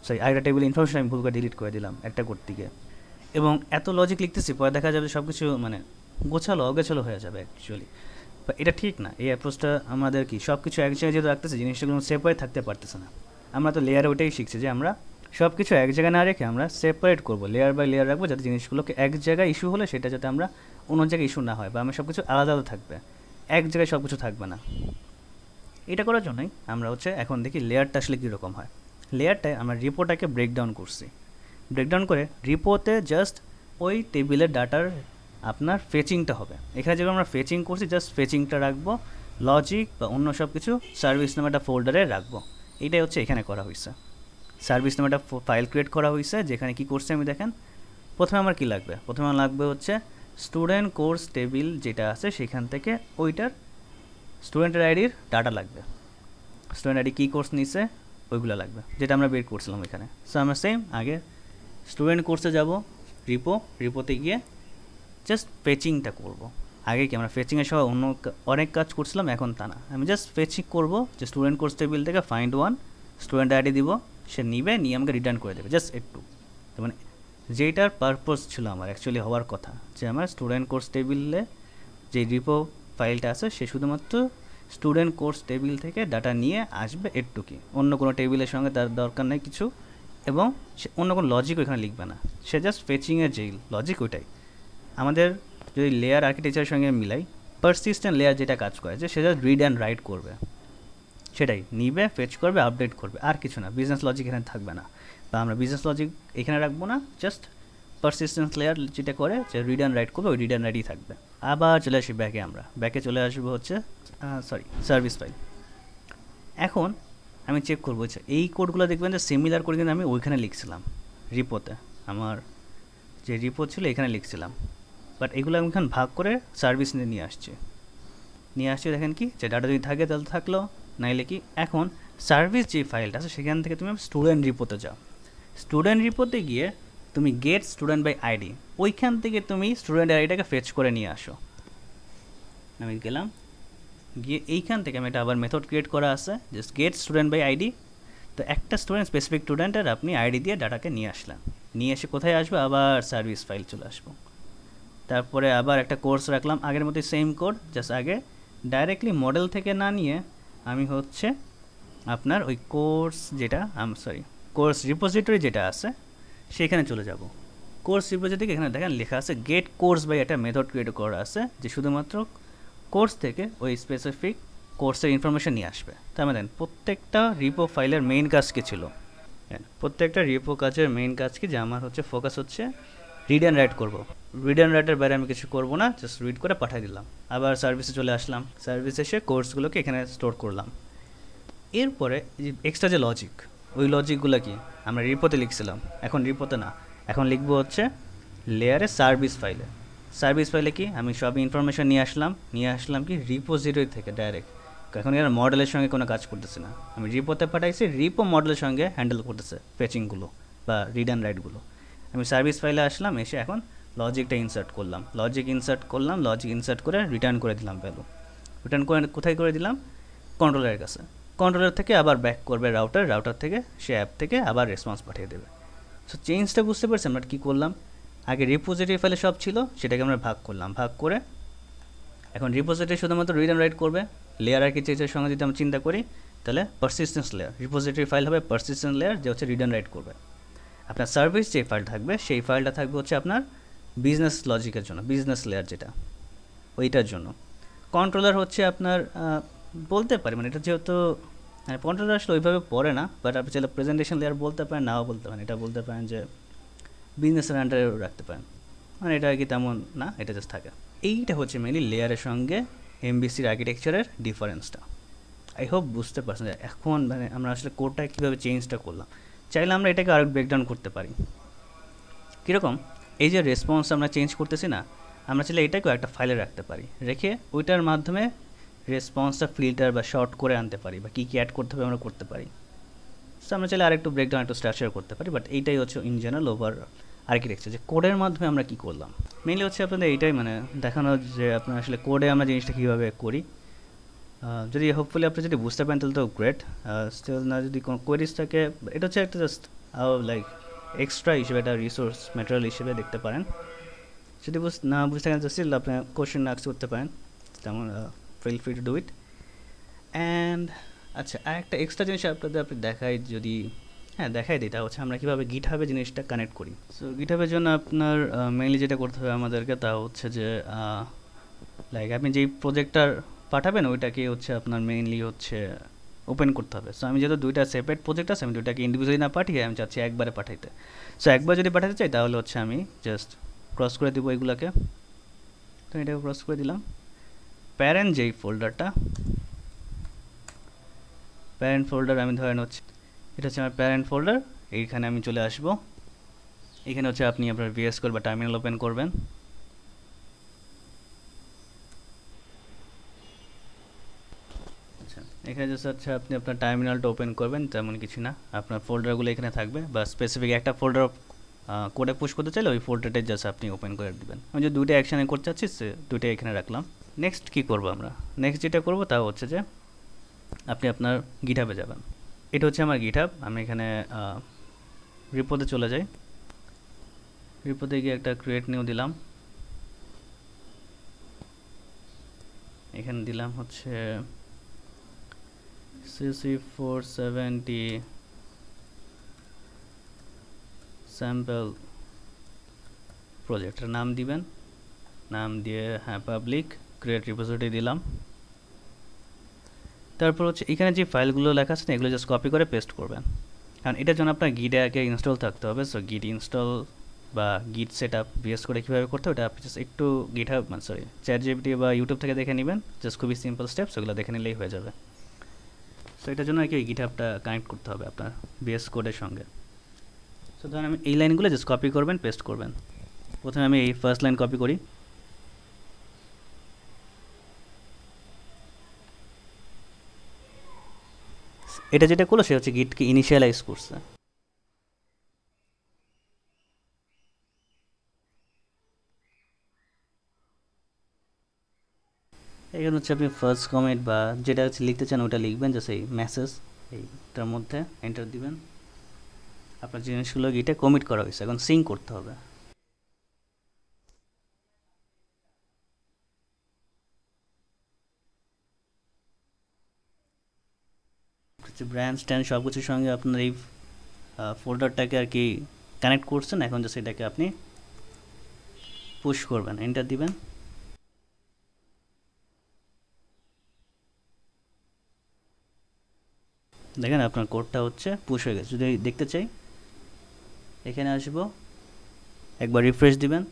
সরি আরেকটা টেবিল ইনফরমেশন আমি ভুল করে ডিলিট করে দিলাম একটা করতে গিয়ে, এবং এত লজিক লিখতেছি পরে দেখা যাবে সব কিছু মানে অগোছালো হয়ে যাবে অ্যাকচুয়ালি। এটা ঠিক না, এই অ্যাপ্রোচটা আমাদের কি সব কিছু এক জায়গায় যেহেতু রাখতেছে, জিনিসগুলো সেপারেট থাকতে পারতেছে না। আমরা তো লেয়ারে ওটাই শিখছি যে আমরা সব কিছু এক জায়গায় না রেখে আমরা সেপারেট করবো, লেয়ার বাই লেয়ার রাখবো, যাতে জিনিসগুলোকে এক জায়গায় ইস্যু হলে সেটা যাতে আমরা অন্য জায়গায় ইস্যু না হয়, বা আমরা সব কিছু আলাদা আলাদা থাকবে, এক জায়গায় সব কিছু থাকবে না। এটা করার জন্যই আমরা হচ্ছে এখন দেখি লেয়ারটা আসলে কীরকম হয়। লেয়ারটায় আমরা রিপোটাকে ব্রেকডাউন করছি, ব্রেকডাউন করে রিপোতে জাস্ট ওই টেবিলের ডাটার আপনার ফেচিংটা হবে। এখানে যেগুলো আমরা ফেচিং করছি জাস্ট ফেচিংটা রাখবো, লজিক বা অন্য সব কিছু সার্ভিস নামে একটা ফোল্ডারে রাখবো। এইটাই হচ্ছে এখানে করা হয়েছে, সার্ভিস নামে একটা ফাইল ক্রিয়েট করা হয়েছে, যেখানে কি করছে আমি দেখেন। প্রথমে আমার কি লাগবে, প্রথমে আমার লাগবে হচ্ছে স্টুডেন্ট কোর্স টেবিল যেটা আছে সেখান থেকে ওইটার স্টুডেন্টের আইডির ডাটা লাগবে, স্টুডেন্ট আইডি কী কোর্স নিছে ওইগুলো লাগবে, যেটা আমরা বের করছিলাম এখানে। সো আমরা সেম আগে স্টুডেন্ট কোর্সে যাব, রিপোতে গিয়ে জাস্ট ফেচিংটা করব। আগে কি আমরা ফেচিংয়ের সহ অন্য অনেক কাজ করছিলাম, এখন তা না, আমি জাস্ট ফেচিং করব যে স্টুডেন্ট কোর্স টেবিল থেকে ফাইন্ড ওয়ান, স্টুডেন্ট আইডি দিব, সে নিবে, নিয়ে আমাকে রিটার্ন করে দেবে জাস্ট একটু। তো মানে যেটার পারপোজ ছিল আমার অ্যাকচুয়ালি হওয়ার কথা, যে আমার স্টুডেন্ট কোর্স টেবিলে যে রিপো ফাইলটা আছে সে শুধুমাত্র স্টুডেন্ট কোর্স টেবিল থেকে ডাটা নিয়ে আসবে একটুকি, অন্য কোনো টেবিলের সঙ্গে তার দরকার নেই কিছু, এবং সে অন্য কোনো লজিক ওইখানে লিখবে না, সে জাস্ট ফেচিংয়ের যেই লজিক ওইটাই। আমাদের যদি লেয়ার আর্কিটেকচারের সঙ্গে মিলাই, পারসিস্টেন্ট লেয়ার যেটা কাজ করে যে সে জাস্ট রিড অ্যান্ড রাইট করবে, সেটাই নিবে, ফেচ করবে, আপডেট করবে, আর কিছু না। বিজনেস লজিক এখানে থাকবে না, বা আমরা বিজনেস লজিক এখানে রাখবো না, জাস্ট পারসিস্টেন্স লেয়ার যেটা করে যে রিড অ্যান্ড রাইট করবে, ওই রিড অ্যান্ড রাইটই থাকবে। আবার চলে আসি ব্যাকে, আমরা ব্যাকে চলে আসবো হচ্ছে সার্ভিস ফাইল। এখন আমি চেক করবো হচ্ছে এই কোডগুলো দেখবেন যে সিমিলার করে কিন্তু আমি ওইখানে লিখছিলাম রিপোতে, আমার যে রিপো ছিল এখানে লিখছিলাম, বাট এগুলো আমি এখন ভাগ করে সার্ভিস নিয়ে আসছি। দেখেন কি যে ডাটা যদি থাকে তাহলে থাকলো, নাইলে কি এখন সার্ভিস যে ফাইলটা আছে সেখান থেকে তুমি স্টুডেন্ট রিপোতে যাও, স্টুডেন্ট রিপোতে গিয়ে তুমি গেট স্টুডেন্ট বাই আইডি, ওইখান থেকে তুমি স্টুডেন্ট আইডিটাকে ফেচ করে নিয়ে আসো। আমি গেলাম, গিয়ে এইখান থেকে আমি এটা আবার মেথড ক্রিয়েট করা আছে just get student by ID. তো একটা স্টুডেন্ট স্পেসিফিক স্টুডেন্টের আপনি আইডি দিয়ে ডাটাকে নিয়ে আসলেন, নিয়ে এসে কোথায় আসবো, আবার সার্ভিস ফাইল চলে আসবো। তারপরে আবার একটা কোর্স রাখলাম, আগের মতোই সেম কোড, জাস্ট আগে ডাইরেক্টলি মডেল থেকে না নিয়ে আমি হচ্ছে আপনার ওই কোর্স যেটা কোর্স রিপোজিটরি যেটা আছে সেখানে চলে যাব। কোর্স রিপোজিটরি এখানে দেখেন লেখা আছে গেট কোর্স বাই একটা মেথড ক্রিয়েট করা আছে যে শুধুমাত্র কোর্স থেকে ওই স্পেসিফিক কোর্সের ইনফরমেশন নিয়ে আসবে। তার মানে প্রত্যেকটা রিপো ফাইলের মেইন কাজ কি ছিল, প্রত্যেকটা রিপো কাজের মেইন কাজ কি, যে আমার হচ্ছে ফোকাস হচ্ছে রিড অ্যান্ড রাইট করবো, রিড অ্যান্ড রাইটের বাইরে আমি কিছু করবো না, জাস্ট রিড করে পাঠিয়ে দিলাম। আবার সার্ভিসে চলে আসলাম, সার্ভিসে এসে কোর্সগুলোকে এখানে স্টোর করলাম। এরপরে যে এক্সট্রা যে লজিক, ওই লজিকগুলো কি আমরা রিপোতে লিখছিলাম, এখন রিপোতে না, এখন লিখবো হচ্ছে লেয়ারে সার্ভিস ফাইলে। সার্ভিস ফাইলে কি আমি সব ইনফরমেশন নিয়ে আসলাম কি রিপোজিটরি থেকে ডাইরেক্ট, এখন এর মডেলের সঙ্গে কোনো কাজ করতেছে না, আমি রিপোতে পাঠাইছি, রিপো মডেলের সঙ্গে হ্যান্ডেল করতেছে ফেচিংগুলো বা রিড অ্যান্ড রাইটগুলো। আমি সার্ভিস ফাইলে আসলাম, এসে এখন লজিকটা ইনসার্ট করলাম, লজিক ইনসার্ট করে রিটার্ন করে দিলাম ভ্যালু। রিটার্ন করে কোথায় করে দিলাম, কন্ট্রোলারের কাছে, কন্ট্রোলার থেকে আবার ব্যাক করবে রাউটার থেকে সে অ্যাপ থেকে আবার রেসপন্স পাঠিয়ে দেবে। সো চেঞ্জটা বুঝতে পারছি আমরা কী করলাম, আগে রিপোজিটরি ফাইলে সব ছিল সেটাকে আমরা ভাগ করলাম, ভাগ করে এখন রিপোজিটরি শুধুমাত্র রিড অ্যান্ড রাইট করবে। লেয়ার আর্কিটেকচারের সঙ্গে যদি আমরা চিন্তা করি তাহলে পারসিস্টেন্স লেয়ার, রিপোজিটরি ফাইল হবে পারসিস্টেন্স লেয়ার যে হচ্ছে রিড অ্যান্ড রাইট করবে। আপনার সার্ভিস যে ফাইল থাকবে সেই ফাইলটা থাকবে হচ্ছে আপনার বিজনেস লজিকের জন্য, বিজনেস লেয়ার যেটা ওইটার জন্য। কন্ট্রোলার হচ্ছে আপনার বলতে পারি, মানে এটা যেহেতু কন্ট্রোলার আসলে ওইভাবে পড়ে না, বাট আপনি চাইলে প্রেজেন্টেশন লেয়ার বলতে পারেন, নাও বলতে পারেন, এটা বলতে পারেন যে বিজনেসের আন্ডারে রাখতে পারেন, মানে এটা আর কি তেমন না, এটা জাস্ট থাকে। এইটা হচ্ছে মেনলি লেয়ারের সঙ্গে এমবিসির আর্কিটেকচারের ডিফারেন্সটা। আই হোপ বুঝতে পারছেন যে এখন মানে আমরা আসলে কোডটা কীভাবে চেঞ্জটা করলাম। চাইলে আমরা এটাকে আরও ব্রেকডাউন করতে পারি, কীরকম এই যে রেসপন্স আমরা চেঞ্জ করতেছি না, আমরা চাইলে এটাকেও একটা ফাইলে রাখতে পারি, রেখে ওইটার মাধ্যমে রেসপন্সটা ফিল্টার বা শর্ট করে আনতে পারি, বা কী কী অ্যাড করতে হবে আমরা করতে পারি। সো আমরা চাইলে আরেকটু ব্রেকডাউন একটু স্ট্রাকচার করতে পারি, বাট এইটাই হচ্ছে ইন জেনারেল ওভার আর্কিটেকচার, যে কোডের মাধ্যমে আমরা কী করলাম। মেইনলি হচ্ছে আপনাদের এইটাই মানে দেখানো যে আপনার আসলে কোডে আমরা জিনিসটা কীভাবে করি। যদি হোপফুলি আপনি যদি বুঝতে পারেন তাহলে তো গ্রেট, স্টিল না যদি কোনো কোয়েরিজ থাকে, এটা হচ্ছে একটা জাস্ট লাইক এক্সট্রা হিসেবে, একটা রিসোর্স ম্যাটেরিয়াল হিসেবে দেখতে পারেন। যদি না বুঝতে পারেন স্টিল আপনি কোয়েশ্চেন আস্ক করতে পারেন, তেমন feel free to do it. And আচ্ছা, আর একটা এক্সট্রা জিনিস আপনাদের দেখাই, যদি দেখাই দিই, তা হচ্ছে আমরা কীভাবে গিটহাবে জিনিসটা কানেক্ট করি। সো গিটহাবের জন্য আপনার মেইনলি যেটা করতে হবে আমাদেরকে, তা হচ্ছে যে লাইক আপনি যেই প্রজেক্টটার পাঠাবেন ওইটাকে হচ্ছে আপনার মেইনলি হচ্ছে ওপেন করতে হবে। সো আমি যেহেতু দুইটা সেপারেট প্রজেক্ট আছে, আমি দুইটাকে ইন্ডিভিজুয়ালি না পাঠিয়ে আমি চাচ্ছি একবারে পাঠাইতে। সো একবার যদি পাঠাতে চাই তাহলে হচ্ছে আমি জাস্ট ক্রস করে দেবো এগুলোকে, তো এটাকে ক্রস করে দিলাম। প্যারেন্ট যেই ফোল্ডারটা, প্যারেন্ট ফোল্ডার আমি ধরেন হচ্ছে এটা হচ্ছে আমার প্যারেন্ট ফোল্ডার, এইখানে আমি চলে আসবো। এখানে হচ্ছে আপনি আপনার ভিএস কোড বা টার্মিনাল ওপেন করবেন। আচ্ছা, এখানে জাস্ট হচ্ছে আপনি আপনার টার্মিনালটা ওপেন করবেন, তেমন কিছু না, আপনার ফোল্ডারগুলো এখানে থাকবে, বা স্পেসিফিক একটা ফোল্ডার কোডে পুশ করতে চাইলে ওই ফোল্ডারটাই জাস্ট আপনি ওপেন করে দেবেন। আমি যে দুইটা অ্যাকশানে করতে চাচ্ছি দুইটাই এখানে রাখলাম। নেক্সট কী করবো আমরা, নেক্সট যেটা করবো তা হচ্ছে যে আপনি আপনার গিটহাবে যাবেন। এটা হচ্ছে আমার গিটহাব। আমি এখানে রিপোতে চলে যাই, রিপোতে গিয়ে একটা ক্রিয়েট নিউ দিলাম, এখানে দিলাম হচ্ছে CC470 স্যাম্পল প্রজেক্টের নাম দিবেন, নাম দিয়ে হ্যাঁ পাবলিক ক্রিয়েট রিপোজিটরি দিলাম। তারপর হচ্ছে এখানে যে ফাইলগুলো লেখা আছে না এগুলো জাস্ট কপি করে পেস্ট করবেন, কারণ এটার জন্য আপনার গিটে আগে ইনস্টল থাকতে হবে। সো গিট ইনস্টল বা গিট সেট আপ ভিএস করে কীভাবে করতে হবে এটা আপনি জাস্ট একটু গিটহাব মানে সরি চ্যাটজিপিটি বা ইউটিউব থেকে দেখে নেবেন, জাস্ট খুবই সিম্পল স্টেপস, ওগুলো দেখে নিলেই হয়ে যাবে। সো এটার জন্য আর কি গিটহাবটা কানেক্ট করতে হবে আপনার ভিএস কোডের সঙ্গে। সো ধরুন আমি এই লাইনগুলো জাস্ট কপি করবেন পেস্ট করবেন। প্রথমে আমি এই ফার্স্ট লাইন কপি করি, এটা যেটা করলো সে হচ্ছে গিটকে ইনিশিয়ালাইজ করছে। এখানে হচ্ছে আপনি ফার্স্ট কমেন্ট বা যেটা হচ্ছে লিখতে চান ওটা লিখবেন, জাস্ট এই মেসেজ এইটার মধ্যে এন্টার দিবেন। আপনার জিনিসগুলো গিটে কমিট করা হয়েছে, এখন সিঙ্ক করতে হবে। হচ্ছে ব্র্যান্ড স্ট্যান্ড সব কিছুর সঙ্গে আপনার এই ফোল্ডারটাকে আর কি কানেক্ট করছেন, এখন জাস্ট এটাকে আপনি পুশ করবেন, এন্টার দিবেন। দেখেন আপনার কোডটা হচ্ছে পুশ হয়ে গেছে। যদি দেখতে চাই এখানে আসবো, একবার রিফ্রেশ দিবেন,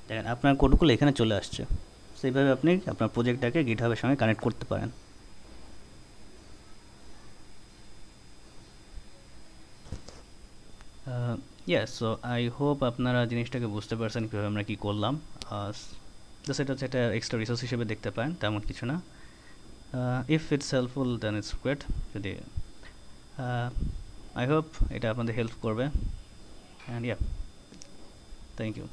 দেখেন আপনার কোডগুলো এখানে চলে আসছে। সেইভাবে আপনি আপনার প্রজেক্টটাকে গিটহাবের সঙ্গে কানেক্ট করতে পারেন। সো আই হোপ আপনারা জিনিসটাকে বুঝতে পারছেন কীভাবে আমরা কী করলাম। জাস্ট এটা হচ্ছে একটা এক্সট্রা রিসোর্স হিসেবে দেখতে পারেন, তেমন কিছু না। If it's helpful then it's great. যদি আই হোপ এটা আপনাদের হেল্প করবে, অ্যান্ড থ্যাংক ইউ।